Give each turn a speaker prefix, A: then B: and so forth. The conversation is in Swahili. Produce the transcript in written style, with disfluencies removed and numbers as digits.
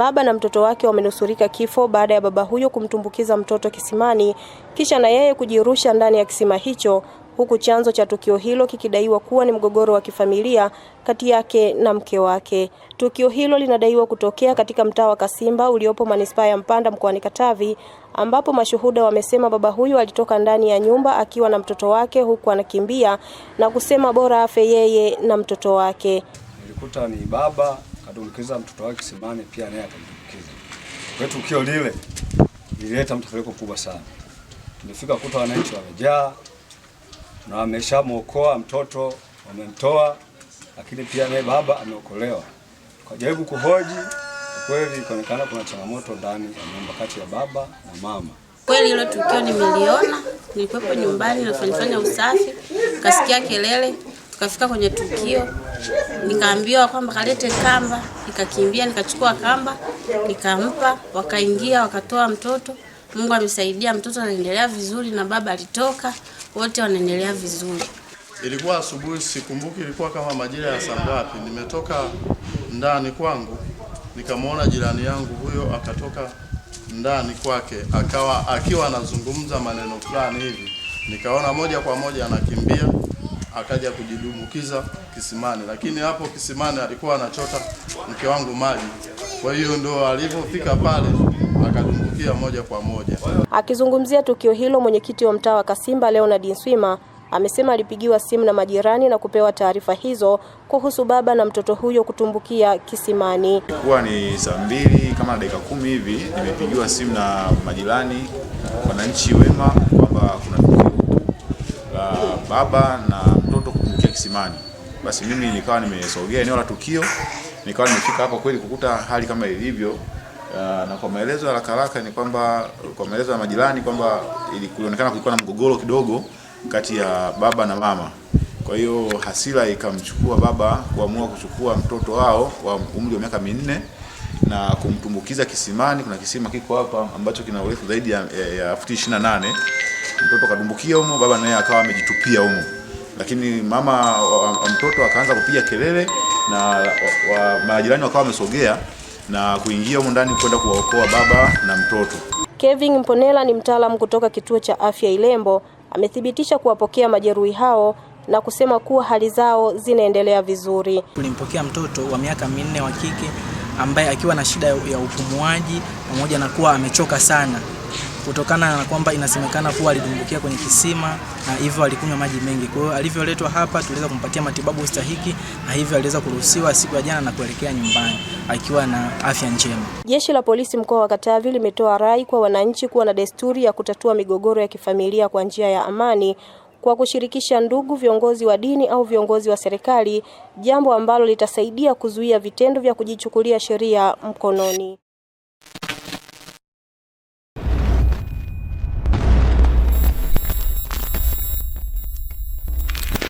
A: Baba na mtoto wake wamenusurika kifo baada ya baba huyo kumtumbukiza mtoto kisimani kisha na yeye kujirusha ndani ya kisima hicho, huku chanzo cha tukio hilo kikidaiwa kuwa ni mgogoro wa kifamilia kati yake na mke wake. Tukio hilo linadaiwa kutokea katika mtaa wa Kasimba uliopo manispaa ya Mpanda mkoani Katavi, ambapo mashuhuda wamesema baba huyo alitoka ndani ya nyumba akiwa na mtoto wake huku anakimbia na kusema bora afe yeye na mtoto wake.
B: Nilikuta ni baba kadumkiza mtoto wake kisimani, pia naye akamtumbukiza. Kwa hiyo tukio lile lilileta mtafaruku kubwa sana. Nilifika kuta wananchi wamejaa na wameshamuokoa mtoto, wamemtoa, lakini pia naye baba ameokolewa. Kwa jaribu kuhoji, kweli ikaonekana kuna changamoto ndani ya nyumba kati ya baba na mama.
C: Kweli hilo tukio nimeliona, nilikuwepo nyumbani nafanya usafi, kasikia kelele, tukafika kwenye tukio, nikaambiwa kwamba kalete kamba, nikakimbia nikachukua kamba, nikampa, wakaingia wakatoa mtoto. Mungu amesaidia, mtoto anaendelea vizuri na baba alitoka, wote wanaendelea vizuri.
D: Ilikuwa asubuhi, sikumbuki ilikuwa kama majira ya saa ngapi. Nimetoka ndani kwangu, nikamwona jirani yangu huyo akatoka ndani kwake, akiwa anazungumza maneno fulani hivi. Nikaona moja kwa moja anakimbia akaja kujidumukiza kisimani, lakini hapo kisimani alikuwa anachota mke wangu maji. Kwa hiyo ndo alipofika pale akadumbukia moja kwa moja.
A: Akizungumzia tukio hilo, mwenyekiti wa mtaa wa Kasimba Leonard Nswima amesema alipigiwa simu na majirani na kupewa taarifa hizo kuhusu baba na mtoto huyo kutumbukia kisimani.
E: Ilikuwa ni saa 2 kama dakika 10 hivi, nimepigiwa simu na majirani, wananchi wema, kwamba kuna tukio la baba na mtoto kutumbukia kisimani. Basi mimi nikawa nimesogea eneo la tukio, nikawa nimefika hapo kweli kukuta hali kama ilivyo. Na kwa maelezo ya haraka ni kwamba kwa maelezo ya majirani kwamba ilionekana kulikuwa na mgogoro kidogo kati ya baba na mama. Kwa hiyo hasira ikamchukua baba kuamua kuchukua mtoto wao wa umri wa miaka 4 na kumtumbukiza kisimani. Kuna kisima kiko hapa ambacho kina urefu zaidi ya futi 28. Mtoto kadumbukia humo, baba naye akawa amejitupia humo. Lakini mama wa mtoto akaanza kupiga kelele na majirani wakawa wamesogea na kuingia humo ndani kwenda kuwaokoa baba na mtoto.
A: Kevin Mponela ni mtaalamu kutoka kituo cha afya Ilembo, amethibitisha kuwapokea majeruhi hao na kusema kuwa hali zao zinaendelea vizuri.
F: Tulimpokea mtoto wa miaka 4 wa kike ambaye akiwa na shida ya upumuaji pamoja na kuwa amechoka sana, kutokana na kwamba inasemekana kuwa alidumbukia kwenye kisima na hivyo alikunywa maji mengi. Kwa hiyo alivyoletwa hapa tuliweza kumpatia matibabu stahiki na hivyo aliweza kuruhusiwa siku ya jana na kuelekea nyumbani akiwa na afya njema.
A: Jeshi la polisi mkoa wa Katavi limetoa rai kwa wananchi kuwa na desturi ya kutatua migogoro ya kifamilia kwa njia ya amani kwa kushirikisha ndugu, viongozi wa dini au viongozi wa serikali, jambo ambalo litasaidia kuzuia vitendo vya kujichukulia sheria mkononi.